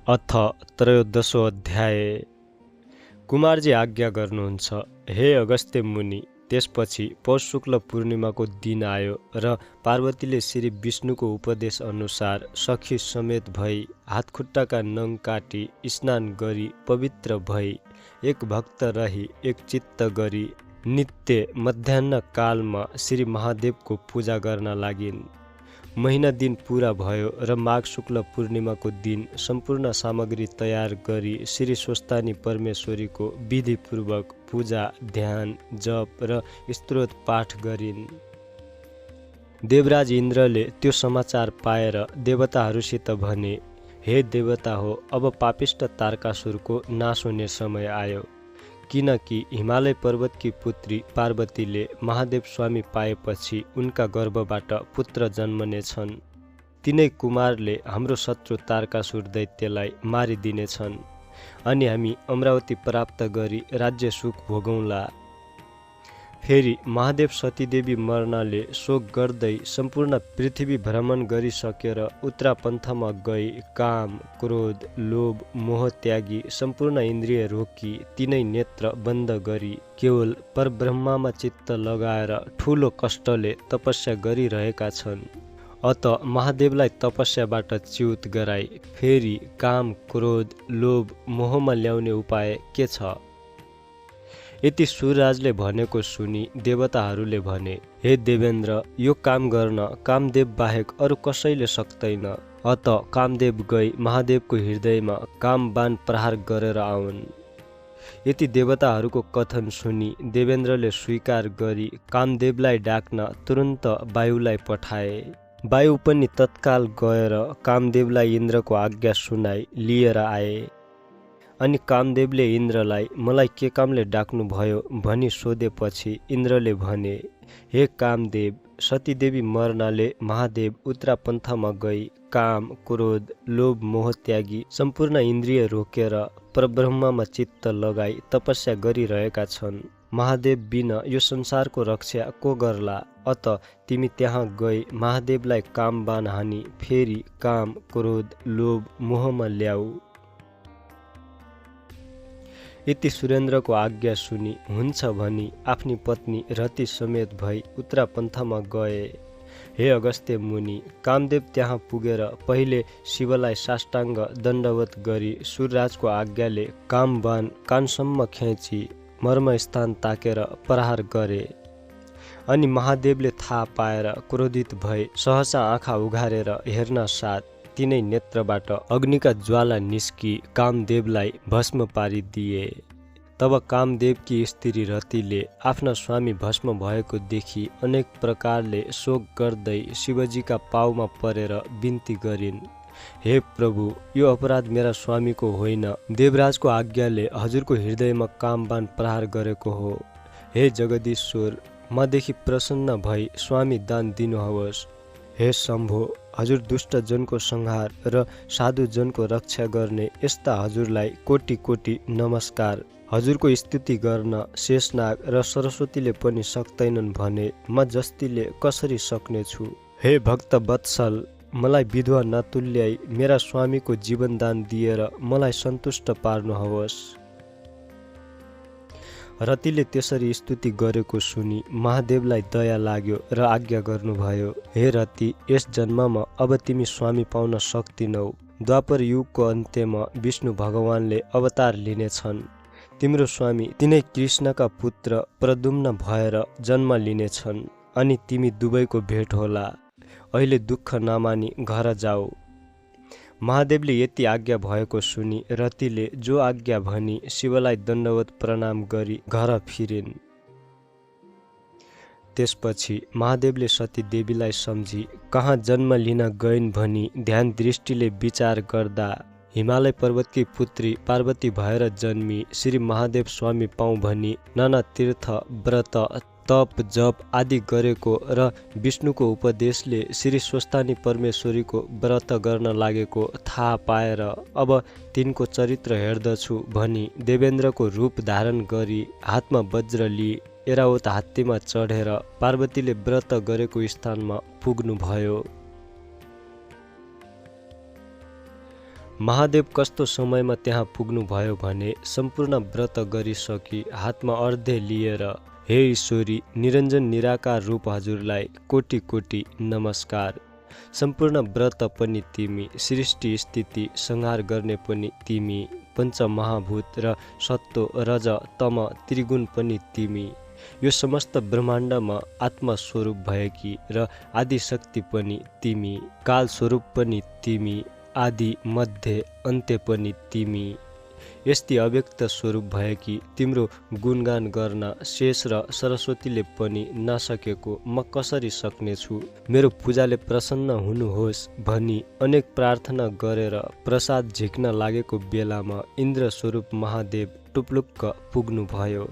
अथ त्रयोदशो अध्याय। कुमारजी आज्ञा गर्नुहुन्छ, हे अगस्त्य मुनि। त्यसपछि पौष शुक्ल पूर्णिमाको दिन आयो र पार्वतीले श्री विष्णुको उपदेश अनुसार सखी समेत भई हातखुट्टाका नङ काटी स्नान गरी पवित्र भई एक भक्त रही एक चित्त गरी नित्य मध्याह्न कालमा श्री महादेवको पूजा गर्न लागिन्। महिना दिन पूरा भयो र माघ शुक्ल पूर्णिमाको दिन सम्पूर्ण सामग्री तयार गरी श्री स्वस्थानी परमेश्वरीको विधिपूर्वक पूजा, ध्यान, जप र स्तोत्र पाठ गरिन्। देवराज इन्द्रले त्यो समाचार पाएर देवताहरूसित भने, हे देवता हो, अब पापिष्ट तारकासुरको नाश हुने समय आयो। किनकि हिमालय पर्वतकी पुत्री पार्वतीले महादेव स्वामी पाएपछि उनका गर्भबाट पुत्र जन्मनेछन्। तिनै कुमारले हाम्रो शत्रु तारकासुर दैत्यलाई मारिदिनेछन् अनि हामी अमरावती प्राप्त गरी राज्य सुख भोगौँला। फेरि महादेव सतीदेवी मर्नाले शोक गर्दै सम्पूर्ण पृथ्वी भ्रमण गरिसकेर उत्तरापन्थमा गई काम, क्रोध, लोभ, मोह त्यागी सम्पूर्ण इन्द्रिय रोकी तिनै नेत्र बन्द गरी केवल परब्रह्ममा चित्त लगाएर ठुलो कष्टले तपस्या गरिरहेका छन्। अत महादेवलाई तपस्याबाट च्युत गराई फेरि काम, क्रोध, लोभ, मोहमा ल्याउने उपाय के छ? यति सूर्यराजले भनेको सुनि देवताहरूले भने, हे देवेन्द्र, यो काम गर्न कामदेव बाहेक अरू कसैले सक्दैन। अत कामदेव गई महादेवको हृदयमा काम बाण प्रहार गरेर आउन्। यति देवताहरूको कथन सुनि देवेन्द्रले स्वीकार गरी कामदेवलाई डाक्न तुरन्त वायुलाई पठाए। वायु पनि तत्काल गएर कामदेवलाई इन्द्रको आज्ञा सुनाई लिएर आए। अनि कामदेवले इन्द्रलाई मलाई के कामले डाक्नुभयो भनी सोधेपछि इन्द्रले भने, हे कामदेव, सतीदेवी मर्नाले महादेव उत्तरापन्थमा गई काम, क्रोध, लोभ, मोह त्यागी सम्पूर्ण इन्द्रिय रोकेर परब्रह्ममा चित्त लगाई तपस्या गरिरहेका छन्। महादेव बिना यो संसारको रक्षा को गर्ला? अत तिमी त्यहाँ गई महादेवलाई काम बाण हानी फेरि काम, क्रोध, लोभ, मोहमा ल्याऊ। यति सुरेन्द्रको आज्ञा सुनि हुन्छ भनी आफ्नी पत्नी रति समेत भई उत्तरापन्थमा गए। हे अगस्त्य मुनि, कामदेव त्यहाँ पुगेर पहिले शिवलाई साष्टाङ्ग दण्डवत गरी सूर्यराजको आज्ञाले काम बाण कानसम्म खेची मर्मस्थान ताकेर प्रहार गरे। अनि महादेवले थाहा पाएर क्रोधित भए सहसा आँखा उघारेर हेर्न साथ तिनै नेत्रबाट अग्निका ज्वाला निस्की कामदेवलाई भस्म पारिदिए। तब कामदेवकी स्त्री रतिले आफ्ना स्वामी भस्म भएको देखि अनेक प्रकारले शोक गर्दै शिवजीका पाउमा परेर बिन्ती गरिन्, हे प्रभु, यो अपराध मेरा स्वामीको होइन, देवराजको आज्ञाले हजुरको हृदयमा काम बाण प्रहार गरेको हो। हे जगदीश्वर, मदेखि प्रसन्न भई स्वामी दान दिनुहोस्। हे शम्भो, हजुर दुष्ट जनको संहार र साधु जनको रक्षा गर्ने यस्ता हजुरलाई कोटि कोटि नमस्कार। हजुरको स्तुति गर्न शेषनाग र सरस्वतीले पनि सक्दैनन् भने म जस्तीले कसरी सक्नेछु? हे भक्त वत्सल, मलाई विधवा नतुल्याई मेरा स्वामीको जीवनदान दिएर मलाई सन्तुष्ट पार्नुहोस्। रतिले त्यसरी स्तुति गरेको सुनि महादेवलाई दया लाग्यो र आज्ञा गर्नुभयो, हे रति, यस जन्ममा अब तिमी स्वामी पाउन सक्दिनौ। द्वापर युगको अन्त्यमा विष्णु भगवानले अवतार लिनेछन्। तिम्रो स्वामी तिनै कृष्णका पुत्र प्रद्युम्न भएर जन्म लिनेछन् अनि तिमी दुवैको भेट होला। अहिले दुःख नमानी घर जाऊ। महादेवले यति आज्ञा भएको सुनि रतिले जो आज्ञा भनी शिवलाई दण्डवत प्रणाम गरी घर फिरिन्। त्यसपछि महादेवले सती देवीलाई सम्झी कहाँ जन्म लिन गइन् भनी ध्यान दृष्टिले विचार गर्दा हिमालय पर्वतकी पुत्री पार्वती भएर जन्मी श्री महादेव स्वामी पाऊँ भनी नाना तीर्थ, व्रत, तप, जप आदि गरेको र विष्णुको उपदेशले श्री स्वस्थानी परमेश्वरीको व्रत गर्न लागेको थाहा पाएर अब तिनको चरित्र हेर्दछु भनी देवेन्द्रको रूप धारण गरी हातमा वज्र लिई एरावत हात्तीमा चढेर पार्वतीले व्रत गरेको स्थानमा पुग्नुभयो। महादेव कस्तो समयमा त्यहाँ पुग्नुभयो भने सम्पूर्ण व्रत गरिसकी हातमा अर्धे लिएर, हे ईश्वरी निरञ्जन निराकार रूप हजुरलाई कोटि कोटि नमस्कार। सम्पूर्ण व्रत पनि तिमी, सृष्टि स्थिति संहार गर्ने पनि तिमी, पञ्चमहाभूत र सत्व रज तम त्रिगुण पनि तिमी, यो समस्त ब्रह्माण्डमा आत्मस्वरूप भएकी र आदिशक्ति पनि तिमी, काल स्वरूप पनि तिमी, आदि मध्य अन्त्य पनि तिमी, यस्ती अव्यक्त स्वरूप भएकी तिम्रो गुणगान गर्न शेष र सरस्वतीले पनि नसकेको म कसरी सक्नेछु। मेरो पूजाले प्रसन्न हुनुहोस् भनी अनेक प्रार्थना गरेर प्रसाद झिक्न लागेको बेलामा इन्द्र स्वरूप महादेव टुप्लुक्क पुग्नुभयो।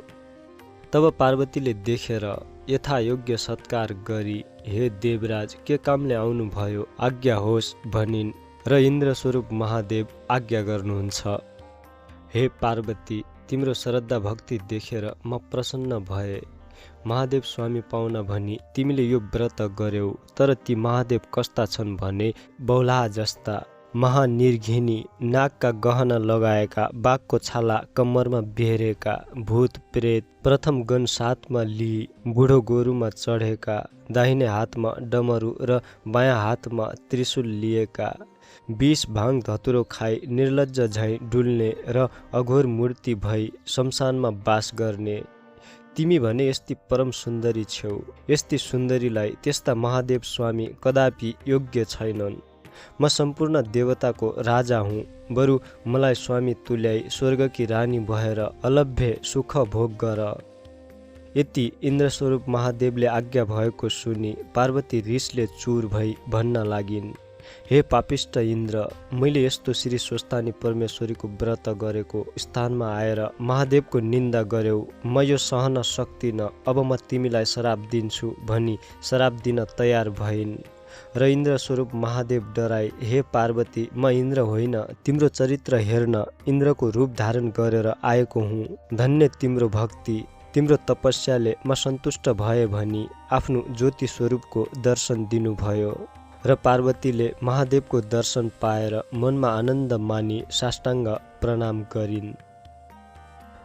तब पार्वतीले देखेर यथायोग्य सत्कार गरी, हे देवराज के कामले आउनुभयो आज्ञा होस् भनिन् र इन्द्र स्वरूप महादेव आज्ञा गर्नुहुन्छ। हे पार्वती, तिम्रो श्रद्धा भक्ति देखेर म प्रसन्न भए। महादेव स्वामी पाउन भनी तिमीले यो व्रत गर्यौ, तर ती महादेव कस्ता छन् भने बौलाहा जस्ता, महानिर्घिनी, नागका गहना लगाएका, बाघको छाला कम्मरमा बेहेरेका, भूत प्रेत, प्रथम गण साथमा लिई बुढो गोरुमा चढेका, दाहिने हातमा डमरू र बायाँ हातमा त्रिशूल लिएका, विष भाङ धतुरो खाई निर्लज्ज झैँ डुल्ने र अघोर मूर्ति भई शमशानमा बास गर्ने, तिमी भने यस्ती परम सुन्दरी छेउ। यस्ती सुन्दरीलाई त्यस्ता महादेव स्वामी कदापि योग्य छैनन्। म सम्पूर्ण देवताको राजा हुँ, बरु मलाई स्वामी तुल्याई स्वर्गकी रानी भएर अलभ्य सुख भोग गर। यति इन्द्रस्वरूप महादेवले आज्ञा भएको सुनि पार्वती रिसले चुर भई भन्न लागिन्, हे पापिष्ट इन्द्र, मैले यस्तो श्री स्वस्थानी परमेश्वरीको व्रत गरेको स्थानमा आएर महादेवको निन्दा गर्यौ, म यो सहन सक्दिनँ, अब म तिमीलाई श्राप दिन्छु भनी श्राप दिन तयार भइन्। र इन्द्र स्वरूप महादेव डराई, हे पार्वती, म इन्द्र होइन, तिम्रो चरित्र हेर्न इन्द्रको रूप धारण गरेर आएको हुँ। धन्य तिम्रो भक्ति, तिम्रो तपस्याले म सन्तुष्ट भए भनी आफ्नो ज्योति स्वरूपको दर्शन दिनुभयो। र पार्वतीले महादेवको दर्शन पाएर मनमा आनन्द मानी साष्टाङ्ग प्रणाम गरिन्।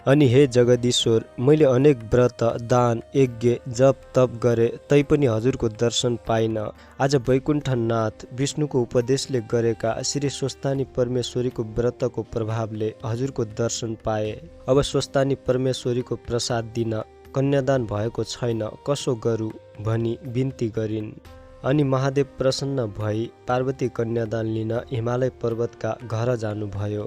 अनि हे जगदीश्वर, मैले अनेक व्रत दान यज्ञ जप तप गरे तैपनि हजुरको दर्शन पाइन। आज वैकुण्ठनाथ विष्णुको उपदेशले गरेका श्री स्वस्थानी परमेश्वरीको व्रतको प्रभावले हजुरको दर्शन पाए। अब स्वस्थानी परमेश्वरीको प्रसाद दिन कन्यादान भएको छैन, कसो गरू भनी बिन्ती गरिन्। अनि महादेव प्रसन्न भई पार्वती कन्यादान लिन हिमालय पर्वतका घर जानुभयो।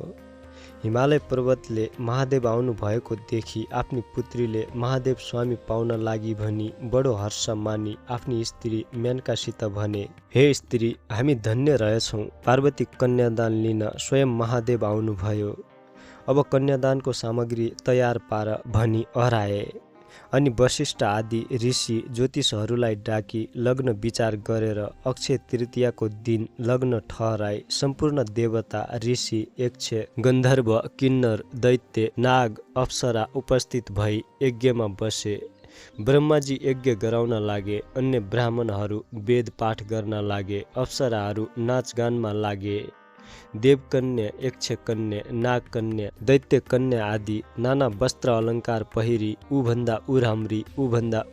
हिमालय पर्वतले महादेव आउनु भएको देखि आफ्नी पुत्रीले महादेव स्वामी पाउन लागि भनी बडो हर्ष मानी आफ्नी स्त्री मेनकासित भने, हे स्त्री, हामी धन्य रहेछौँ, पार्वती कन्यादान लिन स्वयं महादेव आउनुभयो। अब कन्यादानको सामग्री तयार पार भनी हराए। अनि वशिष्ठ आदि ऋषि ज्योतिषहरूलाई डाकी लग्न विचार गरेर अक्षय तृतीयाको दिन लग्न ठहराई सम्पूर्ण देवता ऋषि यक्ष गन्धर्व किन्नर दैत्य नाग अप्सरा उपस्थित भई यज्ञमा बसे। ब्रह्माजी यज्ञ गराउन लागे, अन्य ब्राह्मणहरू वेद पाठ गर्न लागे, अप्सराहरू नाचगानमा लागे। देवकन्या यक्षकन्या नागकन्या दैत्यकन्या आदि नाना वस्त्र अलङ्कार पहिरी ऊभन्दा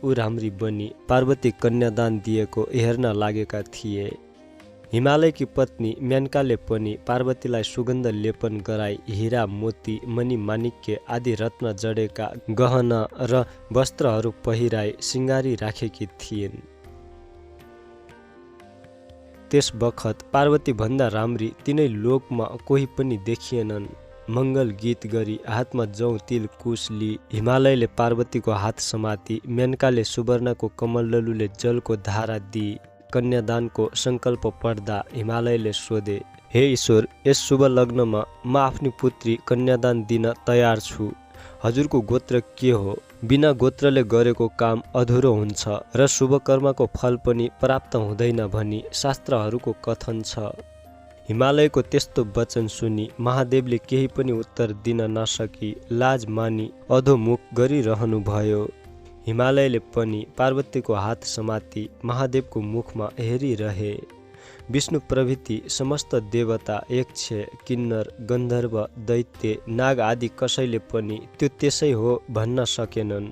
उराम्री बनी पार्वती कन्यादान दिएको हेर्न लागेका थिए। हिमालयकी पत्नी मेनकाले पनि पार्वतीलाई सुगन्ध लेपन गराई हीरा मोती मणि माणिक्य आदि रत्न जडेका गहना र वस्त्रहरू पहिराई सिंगारी राखेकी थिइन्। त्यस बखत पार्वती भन्दा राम्री तिनै लोकमा कोही पनि देखिएनन्। मङ्गल गीत गरी हातमा जौ तिल कुश लिई हिमालयले पार्वतीको हात समाती मेनकाले सुवर्णको कमण्डलुले जलको धारा दिई कन्यादानको सङ्कल्प पढ्दा हिमालयले सोधे, हे ईश्वर, यस शुभ लग्नमा म आफ्नी पुत्री कन्यादान दिन तयार छु। हजुरको गोत्र के हो? बिना गोत्रले गरेको काम अधुरो हुन्छ र शुभ कर्मको फल पनि प्राप्त हुँदैन भनी शास्त्रहरूको कथन छ। हिमालयको त्यस्तो वचन सुनि महादेवले केही पनि उत्तर दिन नसकी लाज मानी अधोमुख गरिरहनु भयो। हिमालयले पनि पार्वतीको हात समाती महादेवको मुखमा हेरिरहे। विष्णु प्रभृति समस्त देवता, यक्ष, किन्नर, गन्धर्व, दैत्य, नाग आदि कसैले पनि त्यो त्यसै हो भन्न सकेनन्।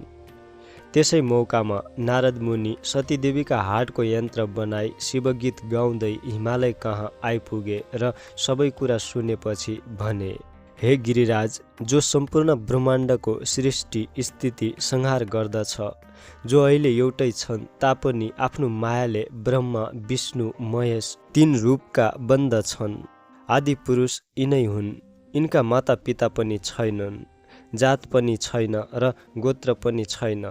त्यसै मौकामा नारद मुनि सतीदेवीका हाडको यन्त्र बनाई शिवगीत गाउँदै हिमालय कहाँ आइपुगे र सबै कुरा सुनेपछि भने, हे गिरिराज, जो सम्पूर्ण ब्रह्माण्डको सृष्टि स्थिति संहार गर्दछ, जो अहिले एउटै छन् तापनि आफ्नो मायाले ब्रह्मा, विष्णु, महेश तीन रूपका बन्द छन्। आदि पुरुष यिनै हुन्। यिनका माता पिता पनि छैनन्, जात पनि छैन र गोत्र पनि छैन।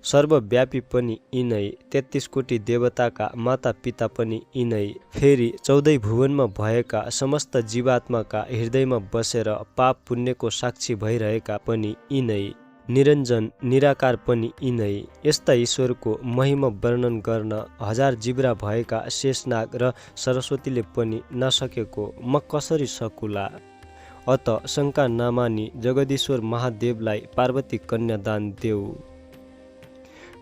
सर्वव्यापी पनि यिनै, 33 कोटी देवताका माता पिता पनि यिनै। फेरि 14 भुवनमा भएका समस्त जीवात्माका हृदयमा बसेर पाप पुण्यको साक्षी भइरहेका पनि यिनै। निरञ्जन निराकार पनि यिनै। यस्ता ईश्वरको महिमा वर्णन गर्न हजार जिब्रा भएका शेषनाग र सरस्वतीले पनि नसकेको म कसरी सकुला? अत शङ्का नमानी जगदीश्वर महादेवलाई पार्वती कन्यादान देऊ।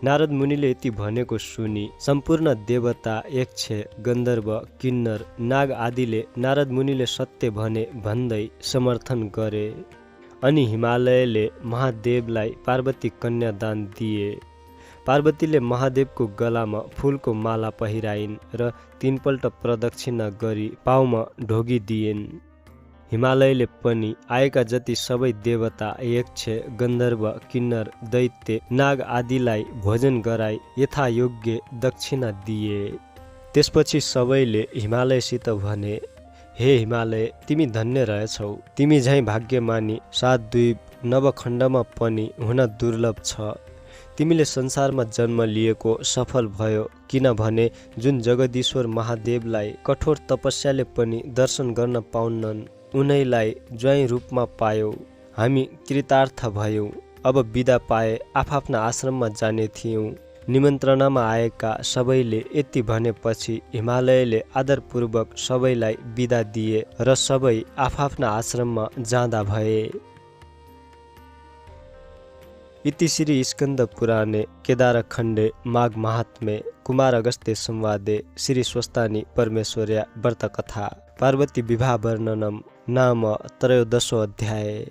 नारद मुनिले यति भनेको सुनि सम्पूर्ण देवता, यक्ष, गन्धर्व, किन्नर, नाग आदिले नारद मुनिले सत्य भने भन्दै समर्थन गरे। अनि हिमालयले महादेवलाई पार्वती कन्यादान दिए। पार्वतीले महादेवको गलामा फूलको माला पहिराइन् र 3 पल्ट प्रदक्षिणा गरी पाउमा ढोगी दिइन्। हिमालयले पनि आएका जति सबै देवता, यक्ष, गन्धर्व, किन्नर, दैत्य, नाग आदिलाई भोजन गराई यथायोग्य दक्षिणा दिए। त्यसपछि सबैले हिमालयसित भने, हे हिमालय, तिमी धन्य रहेछौ। तिमी झैँ भाग्यमानी 7 द्वीप नवखण्डमा पनि हुन दुर्लभ छ। तिमीले संसारमा जन्म लिएको सफल भयो, किनभने जुन जगदीश्वर महादेवलाई कठोर तपस्याले पनि दर्शन गर्न पाउन्नन्, उनैलाई ज्वाइँ रूपमा पायौ। हामी कृतार्थ भयौँ। अब बिदा पाए आफ्ना आश्रममा जाने थियौँ। निमन्त्रणामा आएका सबैले यति भनेपछि हिमालयले आदरपूर्वक सबैलाई बिदा दिए र सबै आफ्ना आश्रममा जाँदा भए। इति श्री स्कन्द पुराणे केदारखण्डे माघ महात्म्ये कुमार अगस्त्य संवादे श्री स्वस्तानि परमेश्वर्या व्रतकथा पार्वती विवाह वर्णनम नाम 13 अध्याय।